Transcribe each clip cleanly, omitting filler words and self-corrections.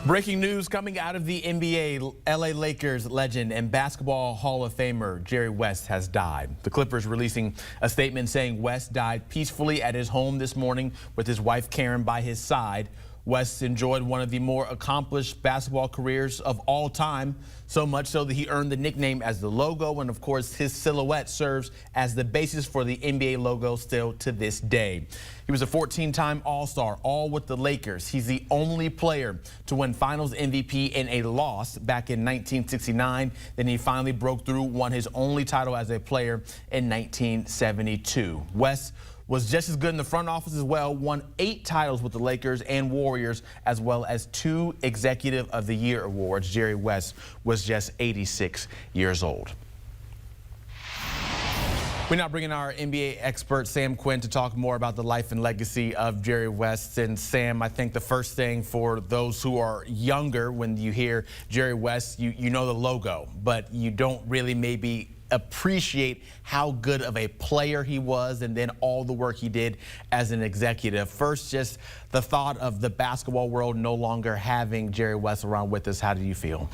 Breaking news coming out of the NBA, LA Lakers legend and basketball Hall of Famer Jerry West has died. The Clippers releasing a statement saying West died peacefully at his home this morning with his wife Karen by his side. West enjoyed one of the more accomplished basketball careers of all time, so much so that he earned the nickname as the logo, and of course his silhouette serves as the basis for the NBA logo still to this day. He was a 14-time All-Star, all with the Lakers. He's the only player to win Finals MVP in a loss back in 1969. Then he finally broke through, won his only title as a player in 1972. West was just as good in the front office as well, won 8 titles with the Lakers and Warriors, as well as 2 Executive of the Year awards. Jerry West was just 86 years old. We're now bringing our NBA expert, Sam Quinn, to talk more about the life and legacy of Jerry West. And Sam, I think the first thing for those who are younger, when you hear Jerry West, you know the logo, but you don't really maybe appreciate how good of a player he was and then all the work he did as an executive. First, just the thought of the basketball world no longer having Jerry West around with us. How do you feel?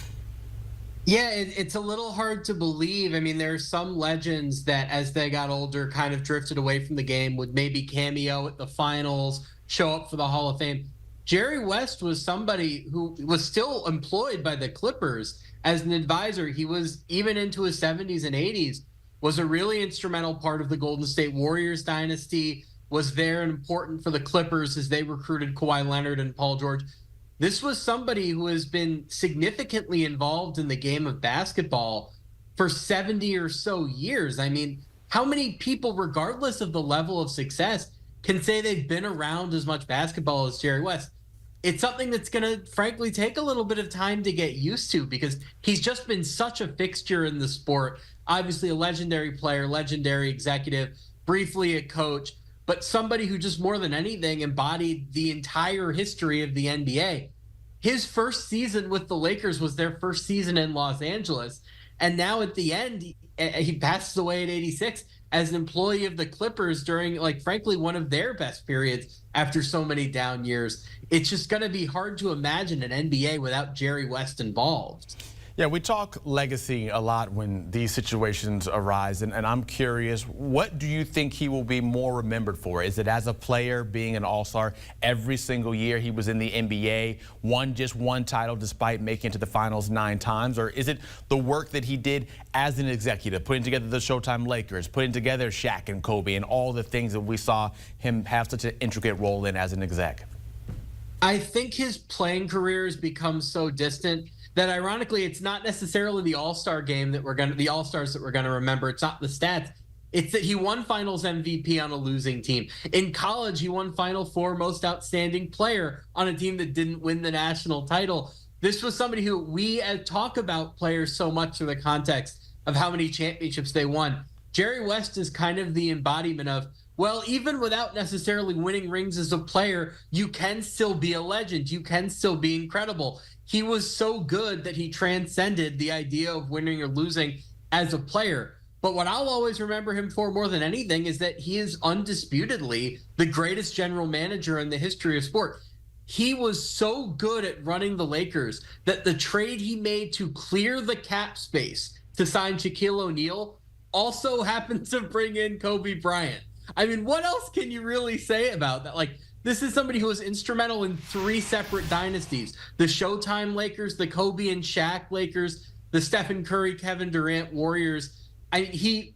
Yeah, it's a little hard to believe. I mean, there are some legends that as they got older kind of drifted away from the game, would maybe cameo at the finals, show up for the Hall of Fame. Jerry West was somebody who was still employed by the Clippers as an advisor. He was, even into his 70s and 80s, was a really instrumental part of the Golden State Warriors dynasty, was there and important for the Clippers as they recruited Kawhi Leonard and Paul George. This was somebody who has been significantly involved in the game of basketball for 70 or so years. I mean, how many people, regardless of the level of success, can say they've been around as much basketball as Jerry West? It's something that's going to, frankly, take a little bit of time to get used to because he's just been such a fixture in the sport. Obviously a legendary player, legendary executive, briefly a coach, but somebody who just more than anything embodied the entire history of the NBA. His first season with the Lakers was their first season in Los Angeles. And now at the end, he passes away at 86 as an employee of the Clippers during, like, frankly, one of their best periods after so many down years. It's just going to be hard to imagine an NBA without Jerry West involved. Yeah, we talk legacy a lot when these situations arise, and I'm curious, what do you think he will be more remembered for? Is it as a player, being an all-star every single year he was in the NBA, won just one title despite making it to the finals 9 times? Or is it the work that he did as an executive, putting together the Showtime Lakers, putting together Shaq and Kobe, and all the things that we saw him have such an intricate role in as an exec? I think his playing career has become so distant that ironically, it's not necessarily the All-Star game that the All-Stars that we're gonna remember. It's not the stats. It's that he won Finals MVP on a losing team. In college, he won Final Four Most Outstanding Player on a team that didn't win the national title. This was somebody who we talk about players so much in the context of how many championships they won. Jerry West is kind of the embodiment of, well, even without necessarily winning rings as a player, you can still be a legend. You can still be incredible. He was so good that he transcended the idea of winning or losing as a player. But what I'll always remember him for more than anything is that he is undisputedly the greatest general manager in the history of sport. He was so good at running the Lakers that the trade he made to clear the cap space to sign Shaquille O'Neal also happened to bring in Kobe Bryant. I mean, what else can you really say about that? Like, this is somebody who was instrumental in 3 separate dynasties: the Showtime Lakers, the Kobe and Shaq Lakers, the Stephen Curry, Kevin Durant Warriors. He's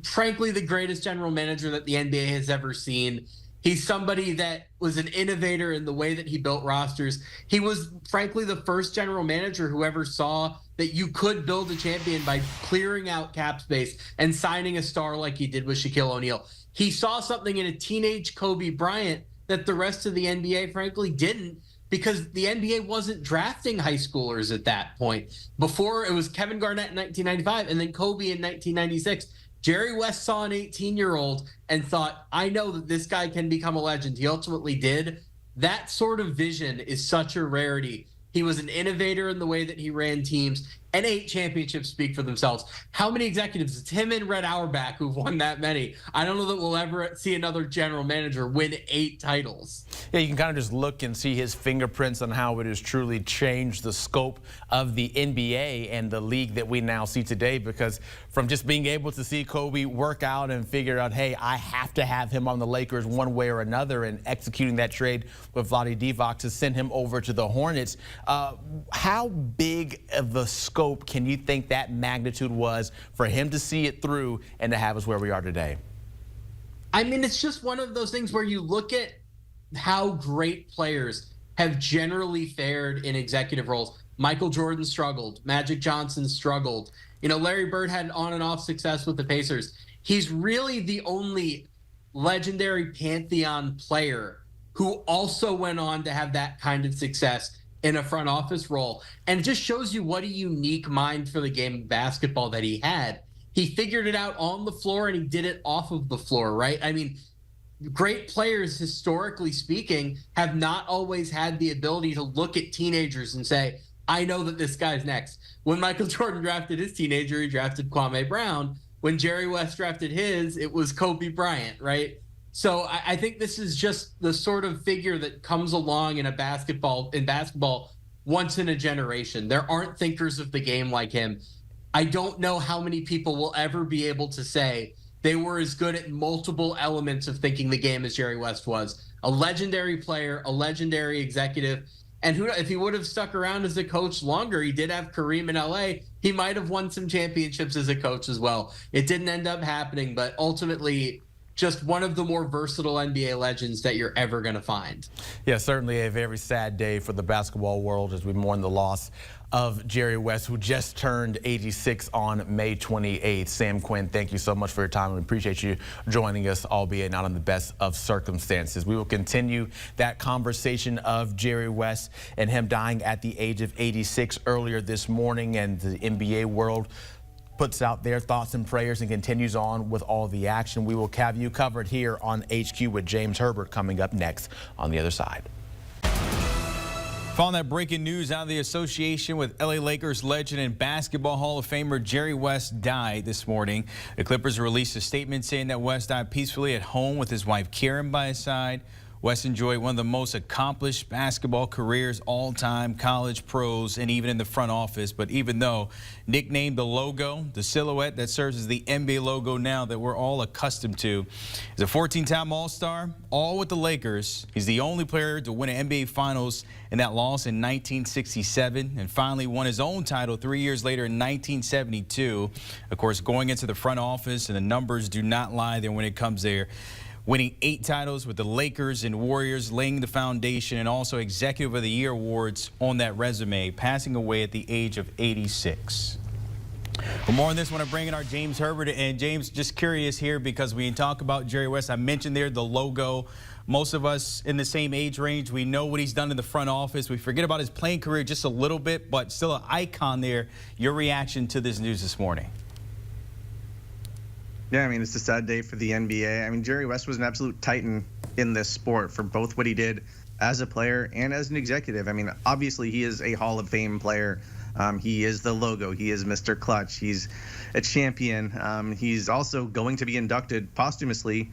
frankly the greatest general manager that the NBA has ever seen. He's somebody that was an innovator in the way that he built rosters. He was, frankly, the first general manager who ever saw that you could build a champion by clearing out cap space and signing a star like he did with Shaquille O'Neal. He saw something in a teenage Kobe Bryant that the rest of the NBA, frankly, didn't, because the NBA wasn't drafting high schoolers at that point. Before, it was Kevin Garnett in 1995 and then Kobe in 1996. Jerry West saw an 18-year-old and thought, I know that this guy can become a legend. He ultimately did. That sort of vision is such a rarity. He was an innovator in the way that he ran teams. and 8 championships speak for themselves. How many executives? It's him and Red Auerbach who've won that many. I don't know that we'll ever see another general manager win 8 titles. Yeah, you can kind of just look and see his fingerprints on how it has truly changed the scope of the NBA and the league that we now see today, because from just being able to see Kobe work out and figure out, hey, I have to have him on the Lakers one way or another, and executing that trade with Vlade Divac to send him over to the Hornets. How big of a scope can you think that magnitude was for him to see it through and to have us where we are today? I mean, it's just one of those things where you look at how great players have generally fared in executive roles. Michael Jordan struggled. Magic Johnson struggled. You know, Larry Bird had on and off success with the Pacers. He's really the only legendary pantheon player who also went on to have that kind of success in a front office role. And it just shows you what a unique mind for the game of basketball that he had. He figured it out on the floor and he did it off of the floor, right? I mean, great players, historically speaking, have not always had the ability to look at teenagers and say, I know that this guy's next. When Michael Jordan drafted his teenager, he drafted Kwame Brown. When Jerry West drafted his, it was Kobe Bryant, right? So I think this is just the sort of figure that comes along in basketball once in a generation. There aren't thinkers of the game like him. I don't know how many people will ever be able to say they were as good at multiple elements of thinking the game as Jerry West was. A legendary player, a legendary executive. And if he would have stuck around as a coach longer, he did have Kareem in LA, he might have won some championships as a coach as well. It didn't end up happening, but ultimately, just one of the more versatile NBA legends that you're ever going to find. Yeah, certainly a very sad day for the basketball world as we mourn the loss of Jerry West, who just turned 86 on May 28th. Sam Quinn, thank you so much for your time. We appreciate you joining us, albeit not in the best of circumstances. We will continue that conversation of Jerry West and him dying at the age of 86 earlier this morning, and the NBA world puts out their thoughts and prayers and continues on with all the action. We will have you covered here on HQ with James Herbert coming up next on the other side. Following that breaking news out of the association with LA Lakers legend and basketball Hall of Famer Jerry West died this morning. The Clippers released a statement saying that West died peacefully at home with his wife Karen by his side. West enjoyed one of the most accomplished basketball careers all time, college, pros, and even in the front office. But even though nicknamed the logo, the silhouette that serves as the NBA logo now that we're all accustomed to, he's a 14-time All-Star, all with the Lakers. He's the only player to win an NBA Finals in that loss in 1967, and finally won his own title 3 years later in 1972. Of course, going into the front office, and the numbers do not lie there when it comes there. Winning 8 titles with the Lakers and Warriors, laying the foundation, and also Executive of the Year awards on that resume, passing away at the age of 86. For more on this, I want to bring in our James Herbert. And James, just curious here, because when you talk about Jerry West, I mentioned there the logo. Most of us in the same age range, we know what he's done in the front office. We forget about his playing career just a little bit, but still an icon there. Your reaction to this news this morning? Yeah, I mean, it's a sad day for the NBA. I mean, Jerry West was an absolute titan in this sport for both what he did as a player and as an executive. I mean, obviously, he is a Hall of Fame player. He is the logo. He is Mr. Clutch. He's a champion. He's also going to be inducted posthumously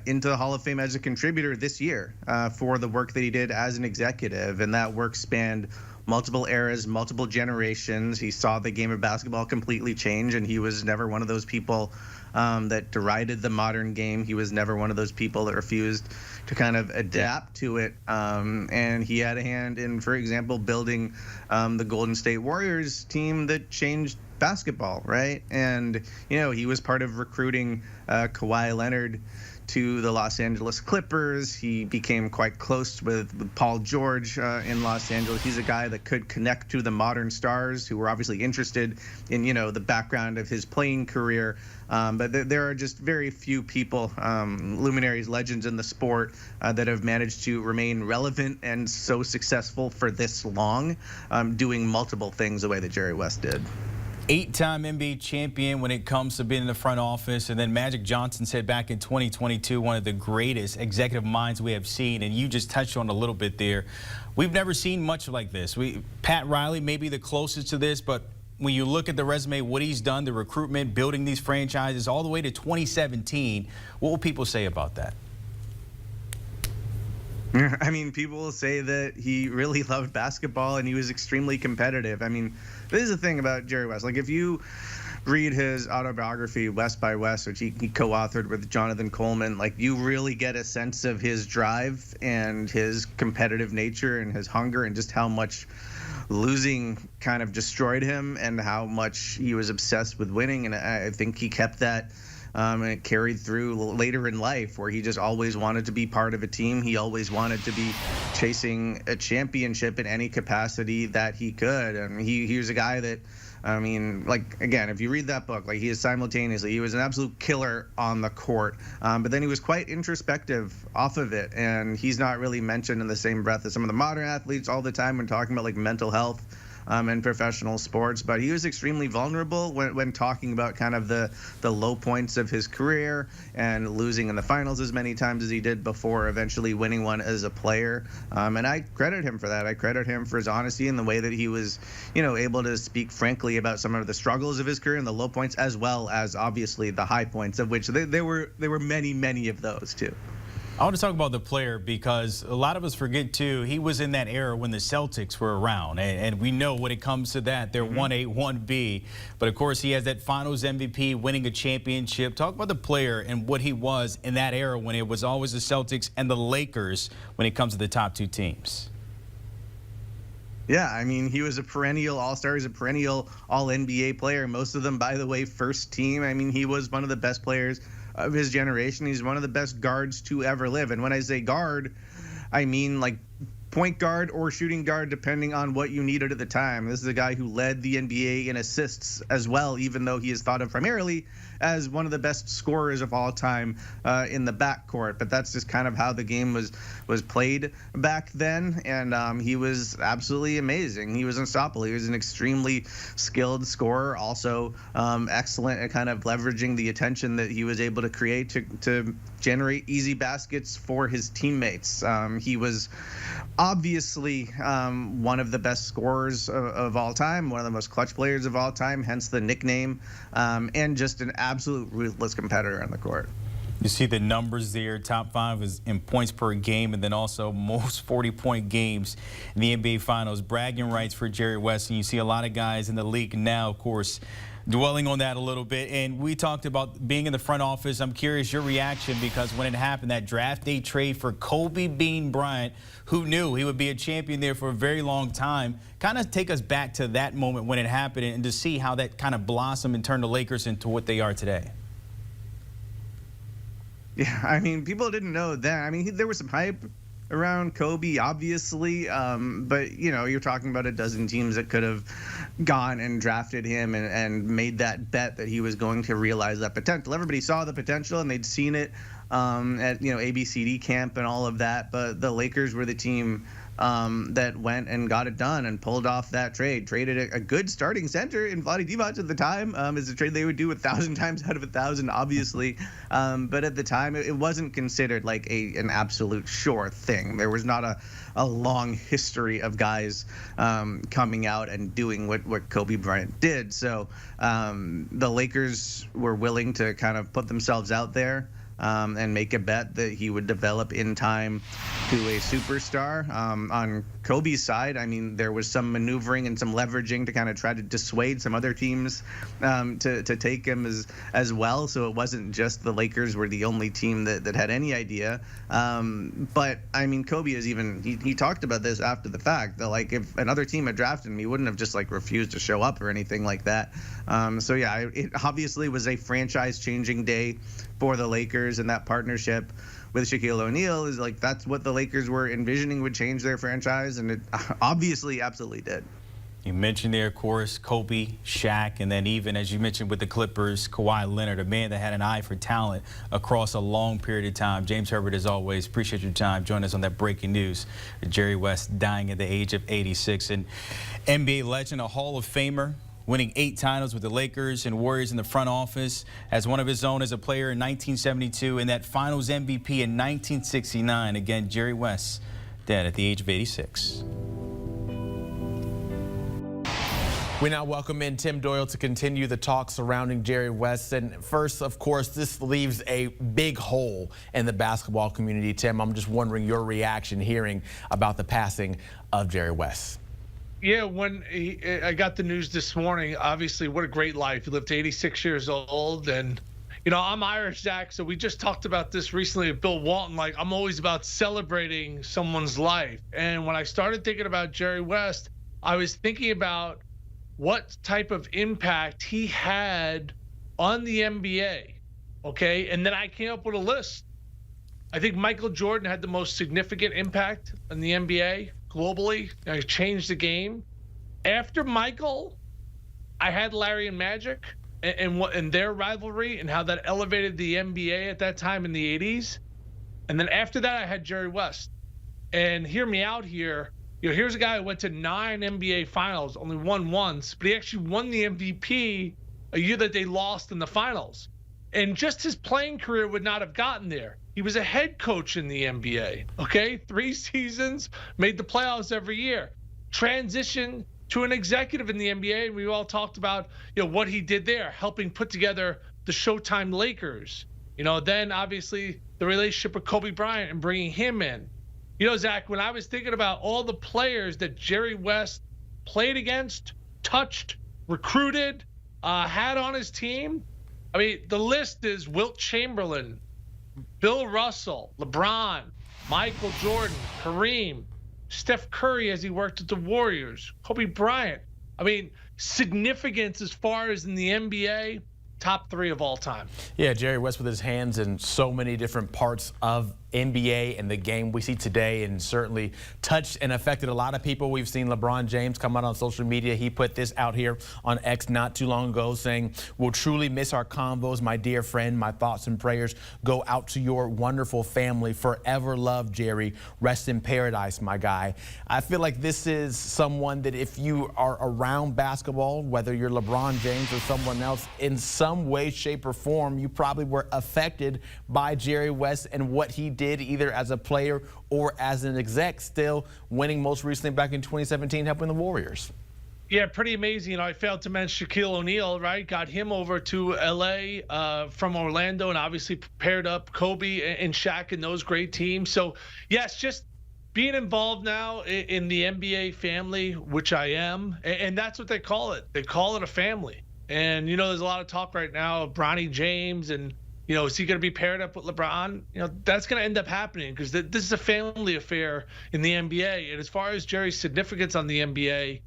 into the Hall of Fame as a contributor this year for the work that he did as an executive. And that work spanned multiple eras, multiple generations. He saw the game of basketball completely change, and he was never one of those people that derided the modern game. He was never one of those people that refused to kind of adapt to it. And he had a hand in, for example, building the Golden State Warriors team that changed basketball, right? And, you know, he was part of recruiting Kawhi Leonard to the Los Angeles Clippers. He became quite close with Paul George in Los Angeles. He's a guy that could connect to the modern stars who were obviously interested in, you know, the background of his playing career. But there are just very few people, luminaries, legends in the sport that have managed to remain relevant and so successful for this long, doing multiple things the way that Jerry West did. 8-time NBA champion when it comes to being in the front office. And then Magic Johnson said back in 2022, one of the greatest executive minds we have seen. And you just touched on a little bit there. We've never seen much like this. Pat Riley may be the closest to this, but when you look at the resume, what he's done, the recruitment, building these franchises all the way to 2017, what will people say about that? I mean, people will say that he really loved basketball and he was extremely competitive. I mean, this is the thing about Jerry West. Like, if you read his autobiography, West by West, which he co-authored with Jonathan Coleman, like, you really get a sense of his drive and his competitive nature and his hunger and just how much losing kind of destroyed him and how much he was obsessed with winning. And I think he kept that and it carried through later in life, where he just always wanted to be part of a team. He always wanted to be chasing a championship in any capacity that he could. And he was a guy that, I mean, like, again, if you read that book, like, he was an absolute killer on the court, but then he was quite introspective off of it, and he's not really mentioned in the same breath as some of the modern athletes all the time when talking about, like, mental health in professional sports. But he was extremely vulnerable when talking about kind of the low points of his career and losing in the finals as many times as he did before eventually winning one as a player. And I credit him for that. I credit him for his honesty and the way that he was, able to speak frankly about some of the struggles of his career and the low points, as well as obviously the high points, of which there were many of those too. I want to talk about the player because a lot of us forget, too, he was in that era when the Celtics were around. And we know when it comes to that, they're 1A, 1B. But, of course, he has that finals MVP, winning a championship. Talk about the player and what he was in that era when it was always the Celtics and the Lakers when it comes to the top two teams. Yeah, I mean, he was a perennial all-star. He's a perennial all-NBA player. Most of them, by the way, first team. I mean, he was one of the best players of his generation. He's one of the best guards to ever live. And when I say guard, I mean like point guard or shooting guard, depending on what you needed at the time. This is a guy who led the NBA in assists as well, even though he is thought of primarily as one of the best scorers of all time in the backcourt. But that's just kind of how the game was played back then. And he was absolutely amazing. He was unstoppable. He was an extremely skilled scorer, also excellent at kind of leveraging the attention that he was able to create to generate easy baskets for his teammates. He was obviously one of the best scorers of all time, one of the most clutch players of all time, hence the nickname, and just an absolute ruthless competitor on the court. You see the numbers there. Top 5 is in points per game, and then also most 40-point games in the NBA Finals. Bragging rights for Jerry West, and you see a lot of guys in the league now, of course, dwelling on that a little bit. And we talked about being in the front office. I'm curious your reaction, because when it happened, that draft day trade for Kobe Bean Bryant, who knew he would be a champion there for a very long time, kind of take us back to that moment when it happened and to see how that kind of blossomed and turned the Lakers into what they are today. Yeah, I mean, people didn't know that. I mean, there was some hype around Kobe, obviously, but you're talking about a dozen teams that could have gone and drafted him and made that bet that he was going to realize that potential. Everybody saw the potential and they'd seen it at ABCD camp and all of that, but the Lakers were the team that went and got it done and pulled off that trade. Traded a good starting center in Vlade Divac at the time. Is a trade they would do 1,000 times out of 1,000, obviously. But at the time, it wasn't considered like an absolute sure thing. There was not a long history of guys coming out and doing what Kobe Bryant did. So the Lakers were willing to kind of put themselves out there and make a bet that he would develop in time to a superstar. On Kobe's side, I mean, there was some maneuvering and some leveraging to kind of try to dissuade some other teams to take him as well. So it wasn't just the Lakers were the only team that had any idea. But I mean, Kobe is he talked about this after the fact, that like if another team had drafted him, he wouldn't have just like refused to show up or anything like that. So yeah, it obviously was a franchise-changing day for the Lakers, and that partnership with Shaquille O'Neal is like, that's what the Lakers were envisioning would change their franchise, and it obviously absolutely did. You mentioned there, of course, Kobe, Shaq, and then even, as you mentioned with the Clippers, Kawhi Leonard, a man that had an eye for talent across a long period of time. James Herbert, as always, appreciate your time. Join us on that breaking news. Jerry West dying at the age of 86. And NBA legend, a Hall of Famer, winning 8 titles with the Lakers and Warriors in the front office, as one of his own as a player in 1972, and that Finals MVP in 1969. Again, Jerry West, dead at the age of 86. We now welcome in Tim Doyle to continue the talk surrounding Jerry West. And first, of course, this leaves a big hole in the basketball community. Tim, I'm just wondering your reaction hearing about the passing of Jerry West. Yeah, when I got the news this morning, obviously, what a great life. He lived to 86 years old. And, you know, I'm Irish, Zach, so we just talked about this recently with Bill Walton. Like, I'm always about celebrating someone's life. And when I started thinking about Jerry West, I was thinking about what type of impact he had on the NBA, okay? And then I came up with a list. I think Michael Jordan had the most significant impact on the NBA globally. He changed the game. After Michael, I had Larry and Magic and their rivalry and how that elevated the NBA at that time in the 80s. And then after that, I had Jerry West. And hear me out here. You know, here's a guy who went to 9 NBA finals, only won once, but he actually won the MVP a year that they lost in the finals. And just his playing career would not have gotten there. He was a head coach in the NBA, okay? 3 seasons, made the playoffs every year. Transition to an executive in the NBA, and we all talked about, you know, what he did there, helping put together the Showtime Lakers. You know, then obviously the relationship with Kobe Bryant and bringing him in. You know, Zach, when I was thinking about all the players that Jerry West played against, touched, recruited, had on his team, I mean, the list is Wilt Chamberlain, Bill Russell, LeBron, Michael Jordan, Kareem, Steph Curry as he worked at the Warriors, Kobe Bryant. I mean, significance as far as in the NBA, top 3 of all time. Yeah, Jerry West with his hands in so many different parts of NBA and the game we see today, and certainly touched and affected a lot of people. We've seen LeBron James come out on social media. He put this out here on X not too long ago saying, "We'll truly miss our convos, my dear friend. My thoughts and prayers go out to your wonderful family. Forever love, Jerry. Rest in paradise, my guy." I feel like this is someone that if you are around basketball, whether you're LeBron James or someone else, in some way, shape, or form, you probably were affected by Jerry West and what he did either as a player or as an exec, still winning most recently back in 2017, helping the Warriors. Yeah, pretty amazing. You know, I failed to mention Shaquille O'Neal, right? Got him over to LA from Orlando and obviously paired up Kobe and Shaq and those great teams. So, yes, just being involved now in the NBA family, which I am, and that's what they call it. They call it a family. And, you know, there's a lot of talk right now of Bronny James and, you know, is he going to be paired up with LeBron? You know, that's going to end up happening because this is a family affair in the NBA. And as far as Jerry's significance on the NBA,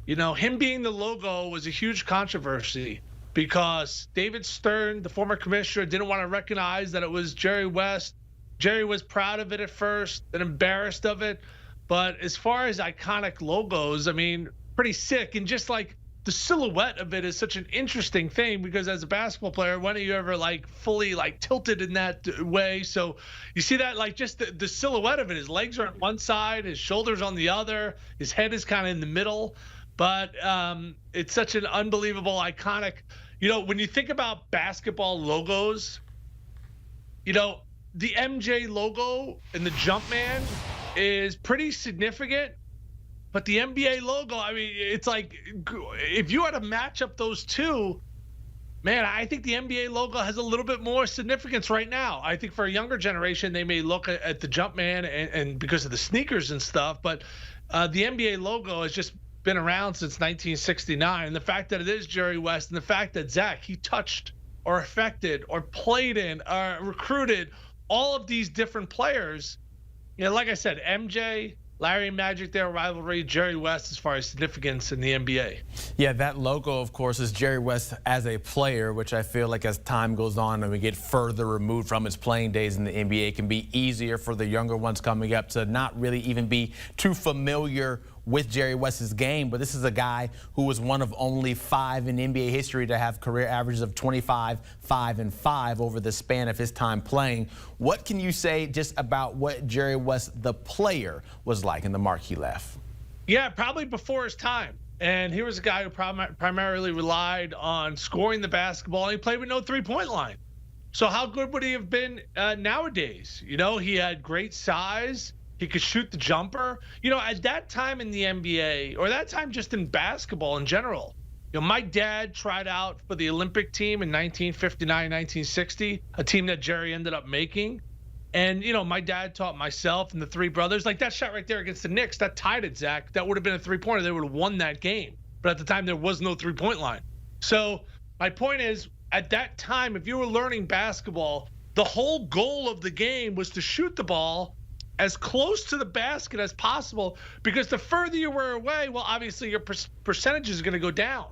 you know, him being the logo was a huge controversy because David Stern, the former commissioner, didn't want to recognize that it was Jerry West. Jerry was proud of it at first, then embarrassed of it. But as far as iconic logos, I mean, pretty sick. And just like the silhouette of it is such an interesting thing because as a basketball player, when are you ever like fully like tilted in that way? So you see that like just the silhouette of it, his legs are on one side, his shoulders on the other, his head is kind of in the middle, but it's such an unbelievable iconic, you know, when you think about basketball logos, you know, the MJ logo and the Jumpman is pretty significant. But the NBA logo, I mean, it's like if you had to match up those two, man, I think the NBA logo has a little bit more significance right now. I think for a younger generation, they may look at the Jumpman and because of the sneakers and stuff. But the NBA logo has just been around since 1969. And the fact that it is Jerry West and the fact that, Zach, he touched or affected or played in or recruited all of these different players. You know, like I said, MJ, Larry and Magic, their rivalry, Jerry West as far as significance in the NBA. Yeah, that logo, of course, is Jerry West as a player, which I feel like as time goes on and we get further removed from his playing days in the NBA, it can be easier for the younger ones coming up to not really even be too familiar with Jerry West's game. But this is a guy who was one of only 5 in NBA history to have career averages of 25, 5, and 5 over the span of his time playing. What can you say just about what Jerry West, the player, was like and the mark he left? Yeah, probably before his time. And he was a guy who primarily relied on scoring the basketball, and he played with no three-point line. So how good would he have been nowadays? You know, he had great size. He could shoot the jumper. At that time in the NBA, or that time just in basketball in general, my dad tried out for the Olympic team in 1959, 1960, a team that Jerry ended up making. And, my dad taught myself and the three brothers, like that shot right there against the Knicks, that tied it, Zach. That would have been a three-pointer. They would have won that game. But at the time, there was no three-point line. So my point is, at that time, if you were learning basketball, the whole goal of the game was to shoot the ball as close to the basket as possible, because the further you were away, well, obviously your percentage is going to go down.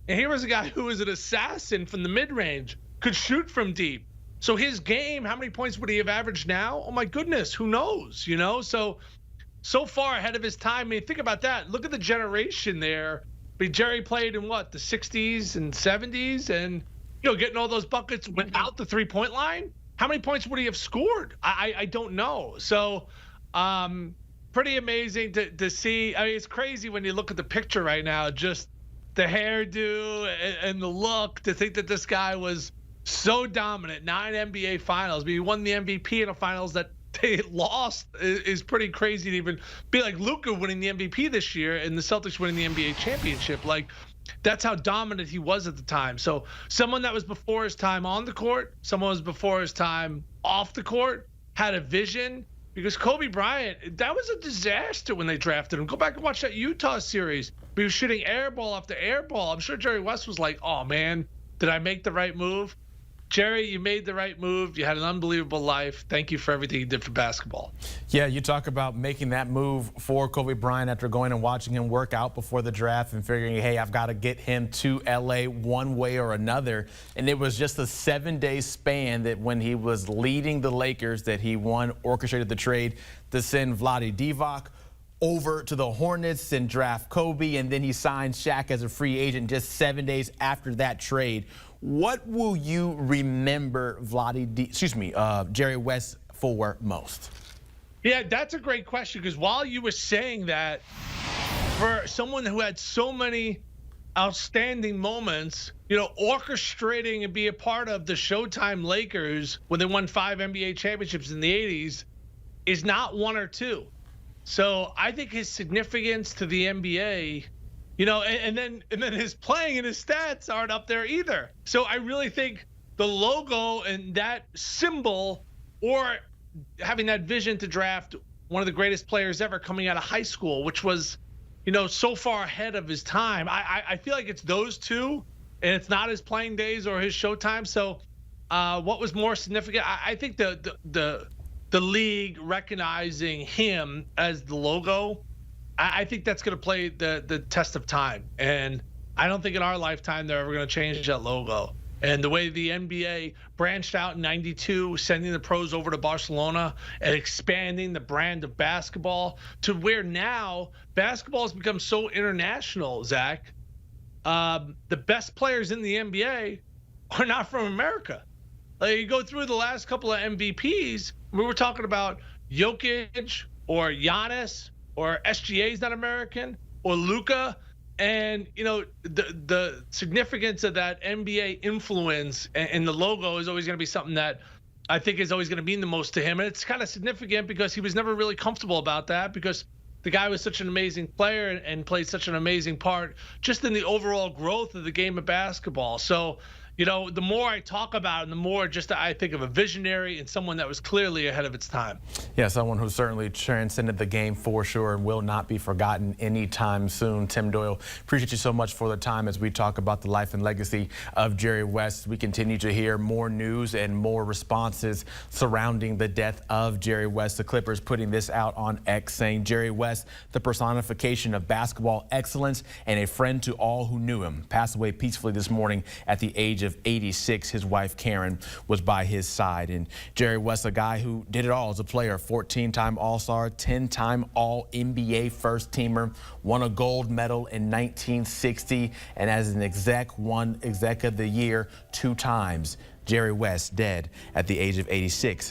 And here was a guy who was an assassin from the mid-range, could shoot from deep. So his game, how many points would he have averaged now? Oh my goodness, who knows? So far ahead of his time. I mean, think about that. Look at the generation there. I mean, Jerry played in what, the 60s and 70s, and getting all those buckets without the three-point line. How many points would he have scored? I don't know. So pretty amazing to see. I mean, it's crazy when you look at the picture right now, just the hairdo and the look, to think that this guy was so dominant. 9 NBA finals. I mean, he won the MVP in a finals that they lost is pretty crazy to even be like Luka winning the MVP this year and the Celtics winning the NBA championship. Like, that's how dominant he was at the time. So someone that was before his time on the court, someone was before his time off the court, had a vision. Because Kobe Bryant, that was a disaster when they drafted him. Go back and watch that Utah series. He was shooting air ball after air ball. I'm sure Jerry West was like, oh man, did I make the right move? Jerry, you made the right move. You had an unbelievable life. Thank you for everything you did for basketball. Yeah, you talk about making that move for Kobe Bryant after going and watching him work out before the draft and figuring, hey, I've got to get him to L.A. one way or another. And it was just a 7-day span that when he was leading the Lakers that he orchestrated the trade to send Vlade Divac over to the Hornets and draft Kobe, and then he signed Shaq as a free agent just 7 days after that trade. What will you remember Jerry West for most? Yeah, that's a great question, because while you were saying that, for someone who had so many outstanding moments, orchestrating and be a part of the Showtime Lakers when they won 5 NBA championships in the 80s is not one or two. So I think his significance to the NBA, and then his playing and his stats aren't up there either. So I really think the logo and that symbol, or having that vision to draft one of the greatest players ever coming out of high school, which was, so far ahead of his time. I feel like it's those two, and it's not his playing days or his Showtime. So what was more significant? I think the league recognizing him as the logo, I think that's going to play the test of time. And I don't think in our lifetime they're ever going to change that logo. And the way the NBA branched out in '92, sending the pros over to Barcelona and expanding the brand of basketball to where now basketball has become so international, Zach. The best players in the NBA are not from America. Like, you go through the last couple of MVPs, we were talking about Jokic or Giannis, or SGA is not American, or Luka. And, the significance of that NBA influence and the logo is always going to be something that I think is always going to mean the most to him. And it's kind of significant because he was never really comfortable about that, because the guy was such an amazing player and played such an amazing part just in the overall growth of the game of basketball. So, the more I talk about it, the more just I think of a visionary and someone that was clearly ahead of its time. Yeah, someone who certainly transcended the game for sure and will not be forgotten anytime soon. Tim Doyle, appreciate you so much for the time as we talk about the life and legacy of Jerry West. We continue to hear more news and more responses surrounding the death of Jerry West. The Clippers putting this out on X, saying Jerry West, the personification of basketball excellence and a friend to all who knew him, passed away peacefully this morning at the age of 86. His wife Karen was by his side. And Jerry West, a guy who did it all as a player, 14-time All-Star, 10-time All-NBA first teamer, won a gold medal in 1960, and as an exec, won Exec of the Year 2 times. Jerry West dead at the age of 86.